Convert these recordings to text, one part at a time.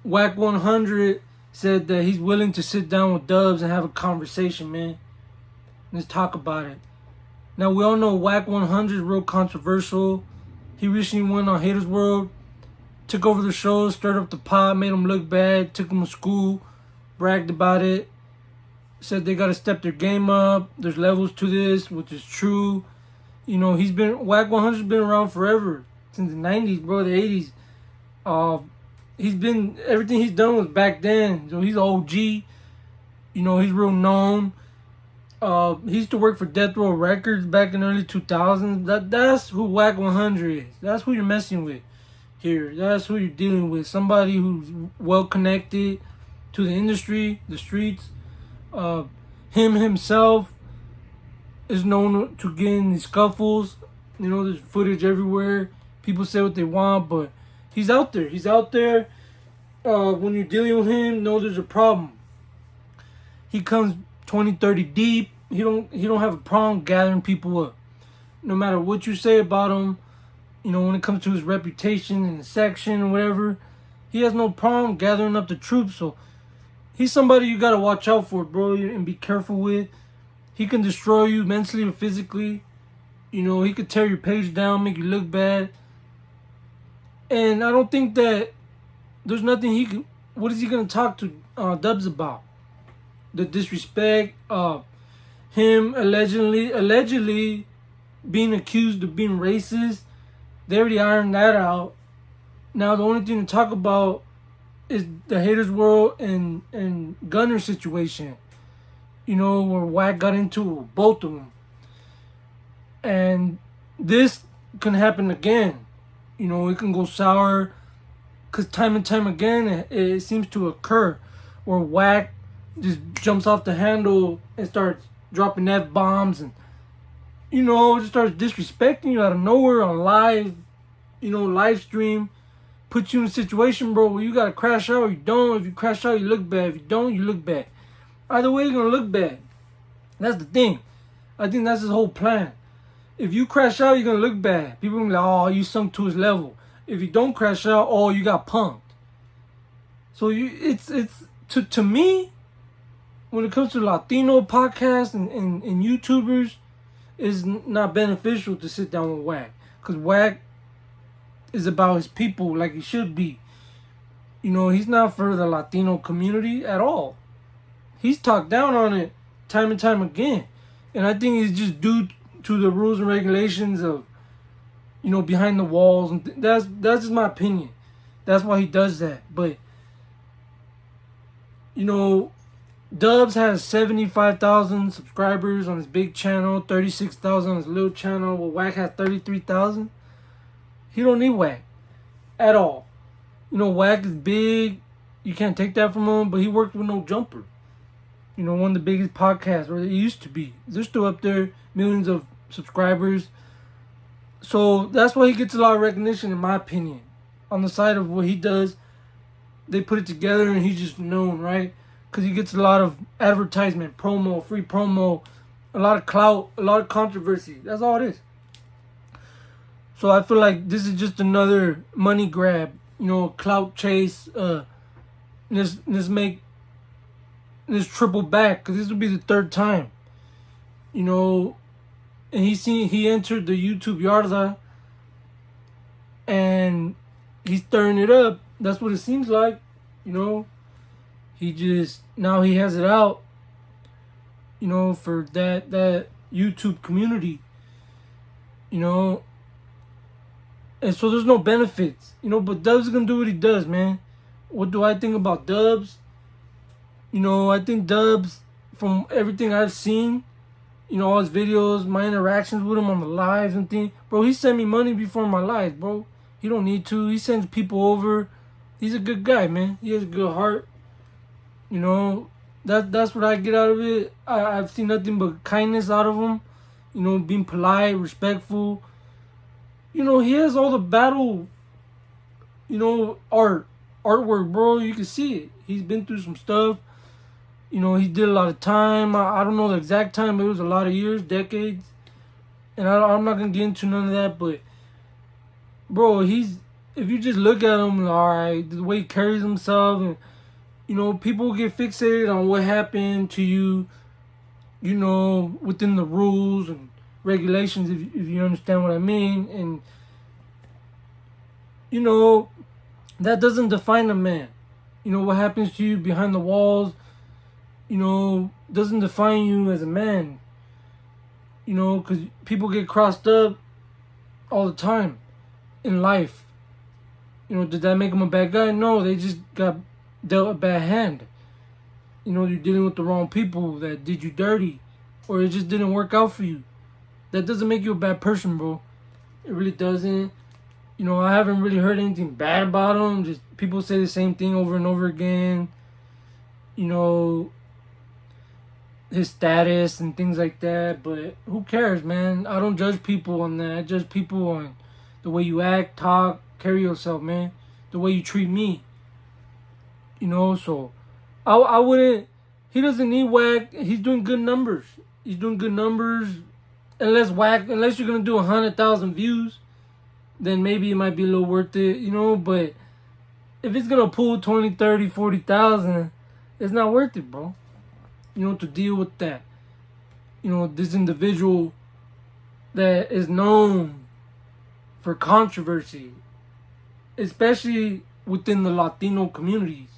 Wack100 said that he's willing to sit down with Dubs and have a conversation, man. Let's talk about it. Now, we all know Wack100 is real controversial. He recently went on Haters World, took over the show, stirred up the pot, made him look bad, took him to school, bragged about it, said they got to step their game up. There's levels to this, which is true. You know, Wack100's been around forever, since the 90s, bro, the 80s. Everything he's done was back then. So he's OG. You know, he's real known. He used to work for Death Row Records back in the early 2000s. That's who Wack100 is. That's who you're messing with here. That's who you're dealing with. Somebody who's well connected to the industry, the streets. Him himself is known to get in these scuffles. You know, there's footage everywhere. People say what they want, but he's out there. He's out there. When you're dealing with him, know there's a problem. He comes 20, 30 deep. He don't have a problem gathering people up. No matter what you say about him, you know, when it comes to his reputation in the section or whatever, he has no problem gathering up the troops. So he's somebody you gotta watch out for, bro, and be careful with. He can destroy you mentally or physically. You know, he could tear your page down, make you look bad. And I don't think that there's nothing he can. What is he gonna talk to Dubs about? The disrespect, him allegedly being accused of being racist. They already ironed that out. Now the only thing to talk about is the Haters World and Gunner situation. You know, where Wack got into both of them. And this can happen again. You know, it can go sour. Because time and time again, it seems to occur where Wack just jumps off the handle and starts dropping F-bombs and, you know, just starts disrespecting you out of nowhere on live, you know, live stream. Puts you in a situation, bro, where you got to crash out or you don't. If you crash out, you look bad. If you don't, you look bad. Either way, you're going to look bad. That's the thing. I think that's his whole plan. If you crash out, you're going to look bad. People are going to be like, oh, you sunk to his level. If you don't crash out, oh, you got punked. So it's to me, when it comes to Latino podcasts and YouTubers, it's not beneficial to sit down with Wack. Because Wack is about his people like he should be. You know, he's not for the Latino community at all. He's talked down on it time and time again. And I think it's just due to the rules and regulations of, you know, behind the walls. And that's just my opinion. That's why he does that. But, you know, Dubs has 75,000 subscribers on his big channel, 36,000 on his little channel. Well, Wack has 33,000. He don't need Wack at all. You know, Wack is big. You can't take that from him. But he worked with No Jumper. You know, one of the biggest podcasts, or it used to be. They're still up there, millions of subscribers. So that's why he gets a lot of recognition, in my opinion. On the side of what he does, they put it together and he's just known, right? Because he gets a lot of advertisement, promo, free promo, a lot of clout, a lot of controversy. That's all it is. So I feel like this is just another money grab, you know, clout chase. Let's triple back, because this will be the third time. You know, and he entered the YouTube Yarda and he's stirring it up. That's what it seems like. You know, now he has it out, you know, for that YouTube community, you know. And so there's no benefits, you know, but Dubs is going to do what he does, man. What do I think about Dubs? You know, I think Dubs, from everything I've seen, you know, all his videos, my interactions with him on the lives and things. Bro, he sent me money before my life, bro. He don't need to. He sends people over. He's a good guy, man. He has a good heart. You know, that's what I get out of it. I've seen nothing but kindness out of him. You know, being polite, respectful. You know, he has all the battle, you know, artwork, bro. You can see it. He's been through some stuff. You know, he did a lot of time. I don't know the exact time, but it was a lot of years, decades. And I'm not going to get into none of that, but, bro, he's if you just look at him, alright, the way he carries himself, and people get fixated on what happened to you, within the rules and regulations, if you understand what I mean. And that doesn't define a man. What happens to you behind the walls, doesn't define you as a man. Because people get crossed up all the time in life. Did that make them a bad guy? No, they just got dealt a bad hand. You're dealing with the wrong people that did you dirty, or it just didn't work out for you. That doesn't make you a bad person, bro. It really doesn't. I haven't really heard anything bad about him. Just people say the same thing over and over again. His status and things like that. But who cares, man? I don't judge people on that. I judge people on the way you act, talk, carry yourself, man. The way you treat me. So I wouldn't. He doesn't need Wack. He's doing good numbers. He's doing good numbers. Unless you're gonna do 100,000 views, then maybe it might be a little worth it, But if it's gonna pull 20, 30, 40,000, it's not worth it, bro. To deal with that. This individual that is known for controversy, especially within the Latino communities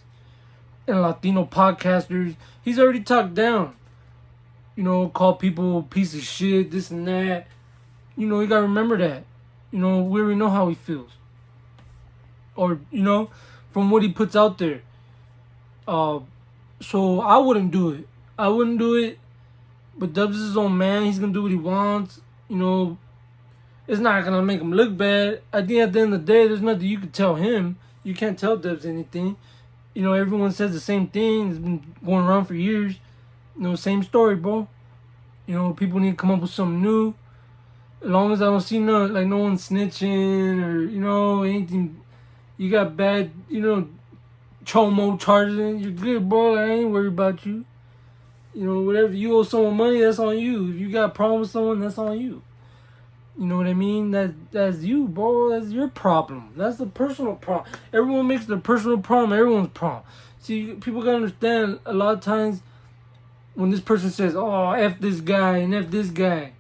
and Latino podcasters. He's already talked down. Called people piece of shit, this and that. You gotta remember that. We already know how he feels. Or, from what he puts out there. So I wouldn't do it. But Dubs is his own man. He's gonna do what he wants. It's not gonna make him look bad. I think at the end of the day, there's nothing you can tell him. You can't tell Dubs anything. Everyone says the same thing. It's been going around for years. Same story, bro. People need to come up with something new. As long as I don't see no one snitching or, anything. You got bad, chomo charges, you're good, bro. I ain't worried about you. Whatever, you owe someone money, that's on you. If you got a problem with someone, that's on you. You know what I mean? That's you, bro. That's your problem. That's the personal problem. Everyone makes their personal problem everyone's problem. See, people gotta understand, a lot of times when this person says, oh, F this guy and F this guy.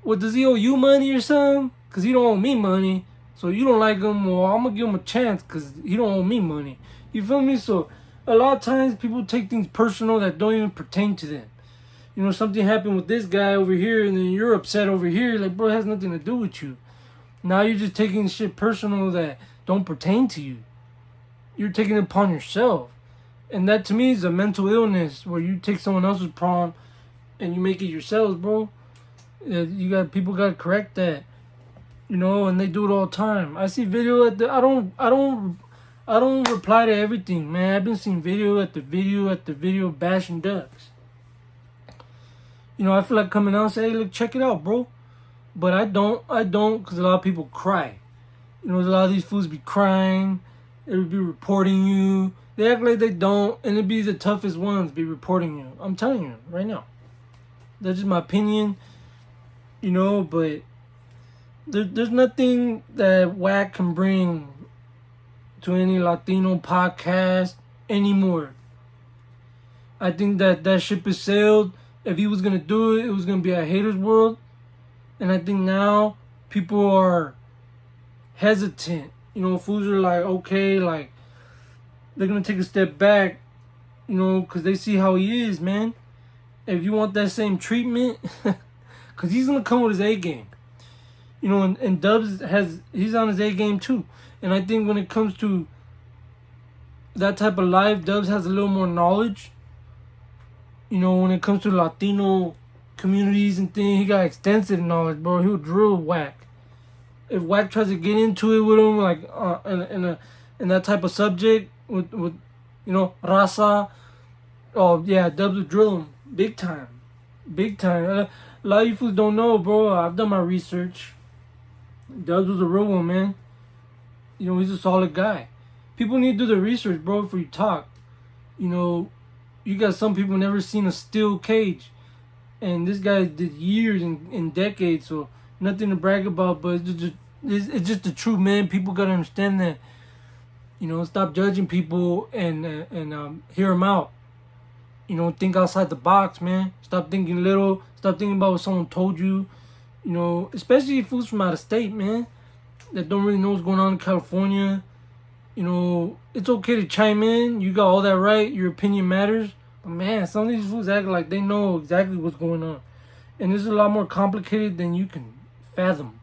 What, does he owe you money or something? Because he don't owe me money. So you don't like him, well, I'm going to give him a chance because he don't owe me money. You feel me? So a lot of times people take things personal that don't even pertain to them. Something happened with this guy over here and then you're upset over here. Like, bro, it has nothing to do with you. Now you're just taking shit personal that don't pertain to you. You're taking it upon yourself. And that to me is a mental illness where you take someone else's problem and you make it yourselves, bro. People got to correct that. And they do it all the time. I see video at the I don't reply to everything, man. I've been seeing video at the video bashing Dubs. I feel like coming out and say, hey, look, check it out, bro. But I don't because a lot of people cry. There's a lot of these fools be crying. They would be reporting you. They act like they don't, and it'd be the toughest ones be reporting you. I'm telling you right now. That's just my opinion. But there's nothing that Wack can bring to any Latino podcast anymore. I think that ship is sailed. If he was going to do it, it was going to be a hater's world. And I think now people are hesitant. Fools are like, okay, like, they're going to take a step back, because they see how he is, man. If you want that same treatment, because he's going to come with his A game. And Dubs he's on his A game too. And I think when it comes to that type of life, Dubs has a little more knowledge. When it comes to Latino communities and things, he got extensive knowledge, bro. He'll drill Wack. If Wack tries to get into it with him, like in that type of subject, with raza, oh yeah, Dubs will drill him big time. A lot of you fools don't know, bro. I've done my research. Dubs was a real one, man. He's a solid guy. People need to do the research, bro, before you talk. You got some people never seen a steel cage. And this guy did years and decades, so nothing to brag about, but it's It's just the truth, man. People gotta understand that. You know, stop judging people and hear them out. You know, think outside the box, man. Stop thinking little. Stop thinking about what someone told you. You know, especially fools from out of state, man, that don't really know what's going on in California. You know, it's okay to chime in. You got all that right. Your opinion matters. But man, some of these fools act like they know exactly what's going on. And this is a lot more complicated than you can fathom.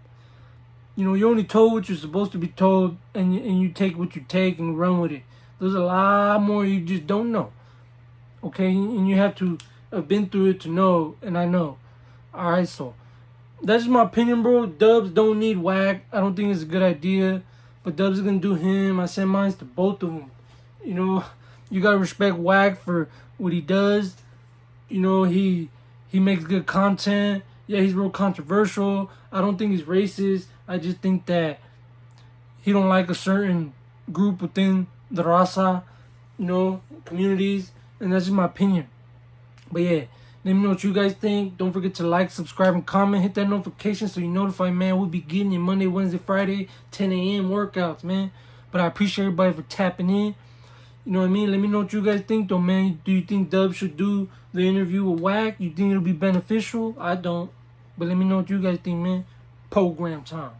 You know, you're only told what you're supposed to be told, and you take what you take and run with it. There's a lot more you just don't know. Okay? And you have to have been through it to know, and I know. Alright, so that's just my opinion, bro. Dubs don't need Wack. I don't think it's a good idea. But Dubs is gonna do him. I send mines to both of them. You know, you gotta respect Wack for what he does. You know, he makes good content. Yeah, he's real controversial. I don't think he's racist. I just think that he don't like a certain group within the raza, you know, communities. And that's just my opinion. But yeah, let me know what you guys think. Don't forget to like, subscribe, and comment. Hit that notification so you're notified, man. We'll be getting you Monday, Wednesday, Friday, 10 a.m. workouts, man. But I appreciate everybody for tapping in. You know what I mean? Let me know what you guys think, though, man. Do you think Dub should do the interview with Wack? You think it'll be beneficial? I don't. But let me know what you guys think, man. Program time.